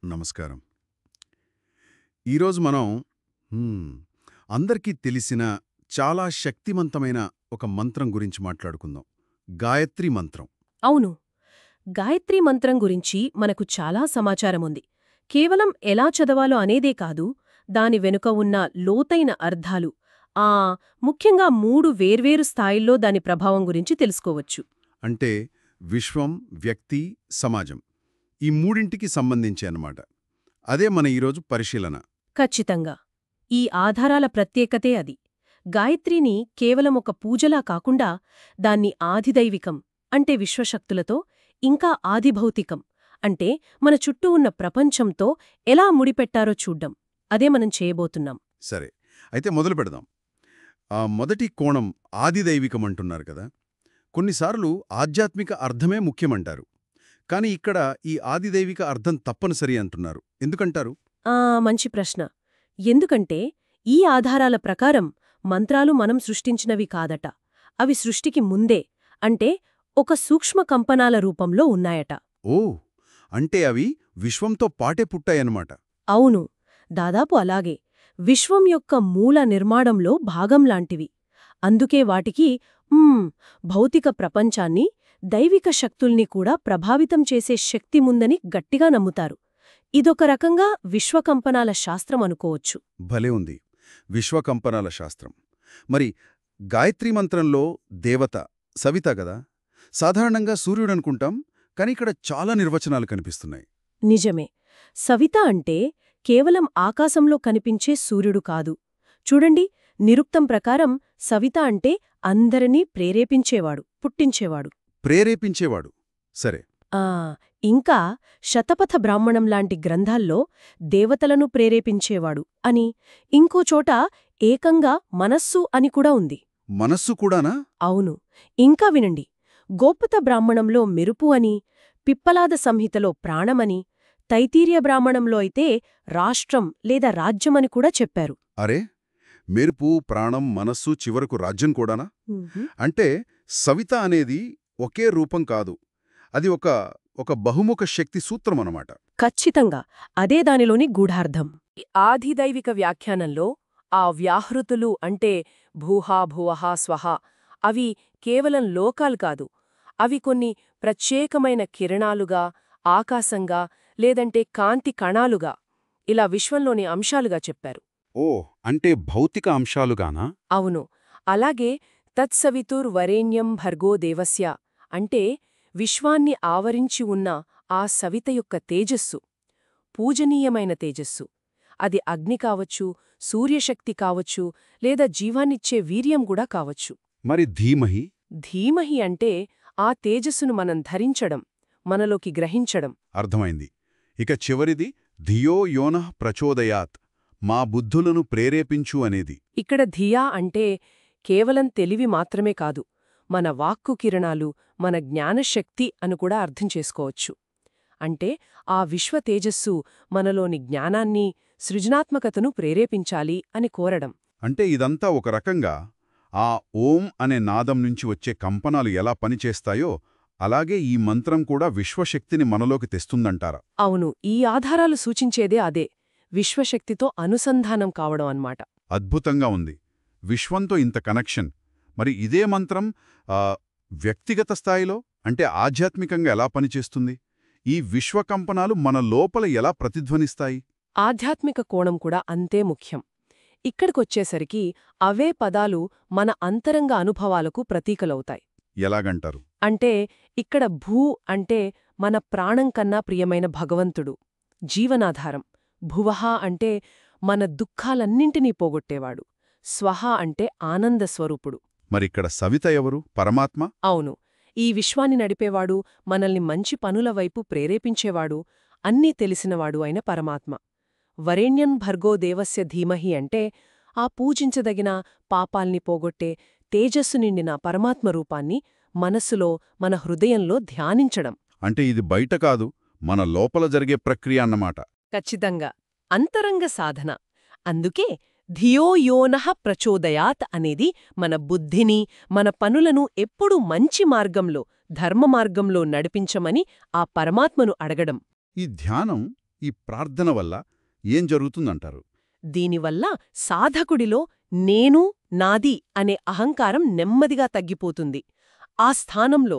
నమస్కారం. ఈరోజు మనం హ్మ్, అందరికీ తెలిసిన చాలా శక్తివంతమైన ఒక మంత్రం గురించి మాట్లాడుకుందాం. గాయత్రి మంత్రం. అవును. గాయత్రీ మంత్రం గురించి మనకు చాలా సమాచారముంది. కేవలం ఎలా చదవాలో అనేదే కాదు, దాని వెనుక ఉన్న లోతైన అర్థాలు, ఆ ముఖ్యంగా 3 వేర్వేరు స్థాయిల్లో దాని ప్రభావం గురించి తెలుసుకోవచ్చు. అంటే విశ్వం, వ్యక్తి, సమాజం. ఈ మూడింటికి సంబంధించి అన్నమాట. అదే మన ఈరోజు పరిశీలన. ఖచ్చితంగా. ఈ ఆధారాల ప్రత్యేకతే అది. గాయత్రిని కేవలం ఒక పూజలా కాకుండా, దాన్ని ఆదిదైవికం అంటే విశ్వశక్తులతో, ఇంకా ఆదిభౌతికం అంటే మన చుట్టూ ఉన్న ప్రపంచంతో ఎలా ముడిపెట్టారో చూడ్డం. అదే మనం చేయబోతున్నాం. సరే, అయితే మొదలు పెడదాం. మొదటి కోణం ఆదిదైవికం అంటున్నారు కదా. కొన్నిసార్లు ఆధ్యాత్మిక అర్థమే ముఖ్యమంటారు. కానీ ఇక్కడ ఈ ఆదిదైవిక అర్థం తప్పనిసరి అంటున్నారు. ఎందుకంటారు? మంచి ప్రశ్న. ఎందుకంటే ఈ ఆధారాల ప్రకారం మంత్రాలు మనం సృష్టించినవి కాదట. అవి సృష్టికి ముందే, అంటే ఒక సూక్ష్మ కంపనాల రూపంలో ఉన్నాయట. ఓ, అంటే అవి విశ్వంతో పాటే పుట్టాయన్నమాట. అవును, దాదాపు అలాగే. విశ్వం యొక్క మూల నిర్మాణంలో భాగంలాంటివి. అందుకే వాటికి భౌతిక ప్రపంచాన్ని, దైవిక శక్తుల్ని కూడా ప్రభావితం చేసే శక్తి ముందని గట్టిగా నమ్ముతారు. ఇదొక రకంగా విశ్వకంపనాల శాస్త్రం అనుకోవచ్చు. భలే ఉంది, విశ్వకంపనాల శాస్త్రం. మరి గాయత్రీ మంత్రంలో దేవత సవిత గదా. సాధారణంగా సూర్యుడనుకుంటాం, కానీ ఇక్కడ చాలా నిర్వచనాలు కనిపిస్తున్నాయి. నిజమే. సవిత అంటే కేవలం ఆకాశంలో కనిపించే సూర్యుడు కాదు. చూడండి, నిరుక్తం ప్రకారం సవిత అంటే అందరినీ ప్రేరేపించేవాడు, పుట్టించేవాడు. ప్రేరేపించేవాడు. సరే. ఇంకా శతపథ బ్రాహ్మణం లాంటి గ్రంథాల్లో దేవతలను ప్రేరేపించేవాడు అని, ఇంకోచోట ఏకంగా మనస్సు అని కూడా ఉంది. మనస్సు కూడానా? అవును. ఇంకా వినండి, గోపత బ్రాహ్మణంలో మెరుపు అని, పిప్పలాద సంహితలో ప్రాణమని, తైతీర్య బ్రాహ్మణంలో అయితే రాష్ట్రం లేదా రాజ్యమని కూడా చెప్పారు. అరే, మెరుపు, ప్రాణం, మనస్సు, చివరకు రాజ్యం కూడానా? అంటే సవిత అనేది ఒకే రూపం కాదు, అది ఒక బహుముఖ శక్తి సూత్రమన్నమాట. ఖచ్చితంగా అదే దానిలోని గూఢార్థం. ఆదిదైవిక వ్యాఖ్యానంలో ఆ వ్యాహృతులు అంటే భూహా భువహ స్వహ అవి కేవలం లోకాలు కాదు, అవి కొన్ని ప్రత్యేకమైన కిరణాలుగా, ఆకాశంగా, లేదంటే కాంతి కణాలుగా, ఇలా విశ్వంలోని అంశాలుగా చెప్పారు. ఓ, అంటే భౌతిక అంశాలుగానా? అవును. అలాగే తత్సవితుర్వరేణ్యం భర్గో దేవస్య అంటే విశ్వాన్ని ఆవరించి ఉన్న ఆ సవిత యొక్క తేజస్సు, పూజనీయమైన తేజస్సు. అది అగ్ని కావచ్చు, సూర్యశక్తి కావచ్చు, లేదా జీవాన్నిచ్చే వీర్యం కూడా కావచ్చు. మరి ధీమహి? ధీమహి అంటే ఆ తేజస్సును మనం ధరించడం, మనలోకి గ్రహించడం. అర్థమైంది. ఇక చివరిది ధియో యోనః ప్రచోదయాత్, మా బుద్ధులను ప్రేరేపించు అనేది. ఇక్కడ ధియా అంటే కేవలం తెలివి మాత్రమే కాదు, మన వాక్కు కిరణాలు, మన జ్ఞానశక్తి అని కూడా అర్థం చేసుకోవచ్చు. అంటే ఆ విశ్వ తేజస్సు మనలోని జ్ఞానాన్ని, సృజనాత్మకతను ప్రేరేపించాలి అని కోరడం. అంటే ఇదంతా ఒక రకంగా ఆ ఓం అనే నాదం నుంచి వచ్చే కంపనాలు ఎలా పనిచేస్తాయో అలాగే ఈ మంత్రం కూడా విశ్వశక్తిని మనలోకి తెస్తుందంటారా? అవును, ఈ ఆధారాలు సూచించేదే అదే, విశ్వశక్తితో అనుసంధానం కావడం అన్నమాట. అద్భుతంగా ఉంది. విశ్వంతో ఇంత కనెక్షన్. మరి ఇదే మంత్రం వ్యక్తిగత స్థాయిలో అంటే ఆధ్యాత్మికంగా ఎలా పనిచేస్తుంది? ఈ విశ్వకంపనాలు మన లోపల ఎలా ప్రతిధ్వనిస్తాయి? ఆధ్యాత్మిక కోణం కూడా అంతే ముఖ్యం. ఇక్కడికొచ్చేసరికి అవే పదాలు మన అంతరంగ అనుభవాలకు ప్రతీకలవుతాయి. ఎలాగంటారు? అంటే ఇక్కడ భూ అంటే మన ప్రాణం కన్నా ప్రియమైన భగవంతుడు, జీవనాధారం. భువః అంటే మన దుఃఖాలన్నింటినీ పోగొట్టేవాడు. స్వహ అంటే ఆనందస్వరూపుడు. మరిక్కడ సవిత ఎవరు? పరమాత్మ? అవును. ఈ విశ్వాన్ని నడిపేవాడు, మనల్ని మంచి పనుల వైపు ప్రేరేపించేవాడు, అన్నీ తెలిసినవాడు అయిన పరమాత్మ. వరేణ్యం భర్గో దేవస్య ధీమహి అంటే ఆ పూజించదగిన, పాపాల్ని పోగొట్టే, తేజస్సు నిండిన పరమాత్మ రూపాన్ని మనస్సులో, మన హృదయంలో ధ్యానించడం. అంటే ఇది బయట కాదు, మన లోపల జరిగే ప్రక్రియ అన్నమాట. ఖచ్చితంగా అంతరంగ సాధన. అందుకే ధియో యోనః ప్రచోదయాత్ అనేది మన బుద్ధిని, మన పనులను ఎప్పుడూ మంచి మార్గంలో, ధర్మ మార్గంలో నడిపించమని ఆ పరమాత్మను అడగడం. ఈ ధ్యానం ఈ ప్రార్థన వల్ల ఏం జరుగుతుందంటారు? దీనివల్ల సాధకుడిలో నేను, నాది అనే అహంకారం నెమ్మదిగా తగ్గిపోతుంది. ఆ స్థానంలో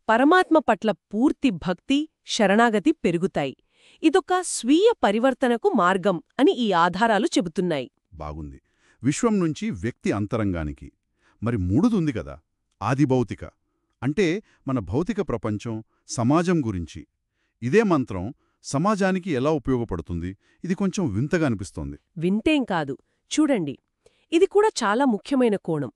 పరమాత్మ పట్ల పూర్తి భక్తి, శరణాగతి పెరుగుతాయి. ఇదొక స్వీయ పరివర్తనకు మార్గం అని ఈ ఆధారాలు చెబుతున్నాయి. బాగుంది. విశ్వం నుంచి వ్యక్తి అంతరంగానికి. మరి మూడుదుంది కదా, ఆదిభౌతిక. అంటే మన భౌతిక ప్రపంచం, సమాజం గురించి. ఇదే మంత్రం సమాజానికి ఎలా ఉపయోగపడుతుంది? ఇది కొంచెం వింతగా అనిపిస్తోంది. వింతేం కాదు. చూడండి, ఇది కూడా చాలా ముఖ్యమైన కోణం.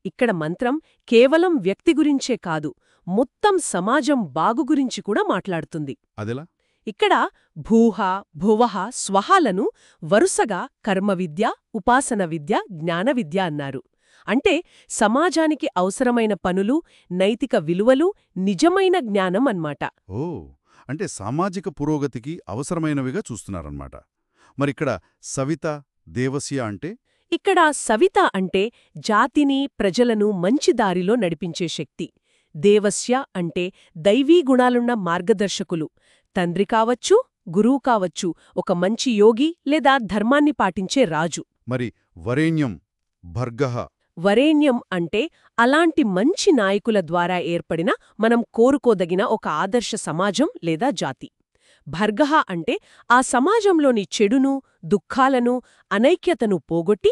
ఇక్కడ మంత్రం కేవలం వ్యక్తి గురించే కాదు, మొత్తం సమాజం బాగు గురించి కూడా మాట్లాడుతుంది. అదెలా? ఇక్కడ భూహ, భువః, స్వహాలను వరుసగా కర్మవిద్య, ఉపాసన విద్య, జ్ఞాన విద్య అన్నారు. అంటే సమాజానికి అవసరమైన పనులు, నైతిక విలువలు, నిజమైన జ్ఞానం అన్నమాట. ఓ, అంటే సామాజిక పురోగతికి అవసరమైనవిగా చూస్తున్నారన్నమాట. మరిక్కడ సవిత, దేవస్య అంటే? ఇక్కడ సవిత అంటే జాతిని, ప్రజలను మంచి దారిలో నడిపించే శక్తి. దేవస్య అంటే దైవీ గుణాలున్న మార్గదర్శకులు. తండ్రి కావచ్చు, గురువు కావచ్చు, ఒక మంచి యోగి లేదా ధర్మాన్ని పాటించే రాజు. మరి వరేణ్యం, భర్గః? వరేణ్యం అంటే అలాంటి మంచి నాయకుల ద్వారా ఏర్పడిన, మనం కోరుకోదగిన ఒక ఆదర్శ సమాజం లేదా జాతి. భర్గః అంటే ఆ సమాజంలోని చెడును, దుఃఖాలను, అనైక్యతను పోగొట్టి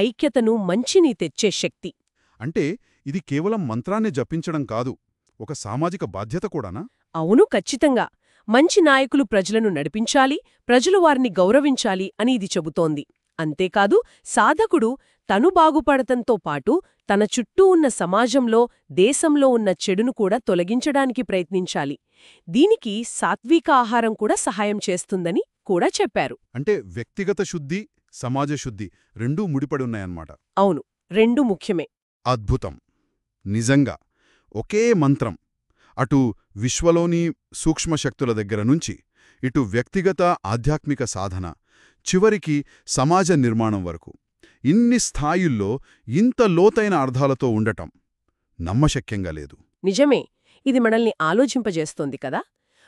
ఐక్యతను, మంచిని తెచ్చే శక్తి. అంటే ఇది కేవలం మంత్రాన్ని జపించడం కాదు, ఒక సామాజిక బాధ్యత కూడానా? అవును, ఖచ్చితంగా. మంచి నాయకులు ప్రజలను నడిపించాలి, ప్రజలు వారిని గౌరవించాలి అని ఇది చెబుతోంది. అంతేకాదు, సాధకుడు తను బాగుపడతంతో పాటు తన చుట్టూ ఉన్న సమాజంలో, దేశంలో ఉన్న చెడును కూడా తొలగించడానికి ప్రయత్నించాలి. దీనికి సాత్విక ఆహారం కూడా సహాయం చేస్తుందని కూడా చెప్పారు. అంటే వ్యక్తిగత శుద్ధి, సమాజ శుద్ధి రెండూ ముడిపడి ఉన్నాయన్నమాట. అవును, రెండూ ముఖ్యమే. అద్భుతం. నిజంగా ఒకే మంత్రం అటు విశ్వలోని సూక్ష్మశక్తుల దగ్గర నుంచి, ఇటు వ్యక్తిగత ఆధ్యాత్మిక సాధన, చివరికి సమాజ నిర్మాణం వరకు ఇన్ని స్థాయిల్లో ఇంత లోతైన అర్థాలతో ఉండటం నమ్మశక్యంగా లేదు. నిజమే. ఇది మనల్ని ఆలోచింపజేస్తోంది కదా.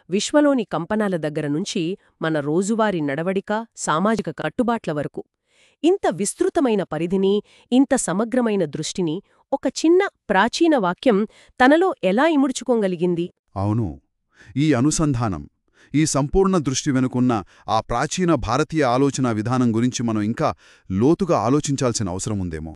విశ్వలోని కంపనాల దగ్గర నుంచి మన రోజువారీ నడవడిక, సామాజిక కట్టుబాట్ల వరకు ఇంత విస్తృతమైన పరిధిని, ఇంత సమగ్రమైన దృష్టిని ఒక చిన్న ప్రాచీన వాక్యం తనలో ఎలా ఇముడ్చుకోగలిగింది? అవును, ఈ అనుసంధానం, ఈ సంపూర్ణ దృష్టి వెనుకున్న ఆ ప్రాచీన భారతీయ ఆలోచనా విధానం గురించి మనం ఇంకా లోతుగా ఆలోచించాల్సిన అవసరం ఉందేమో.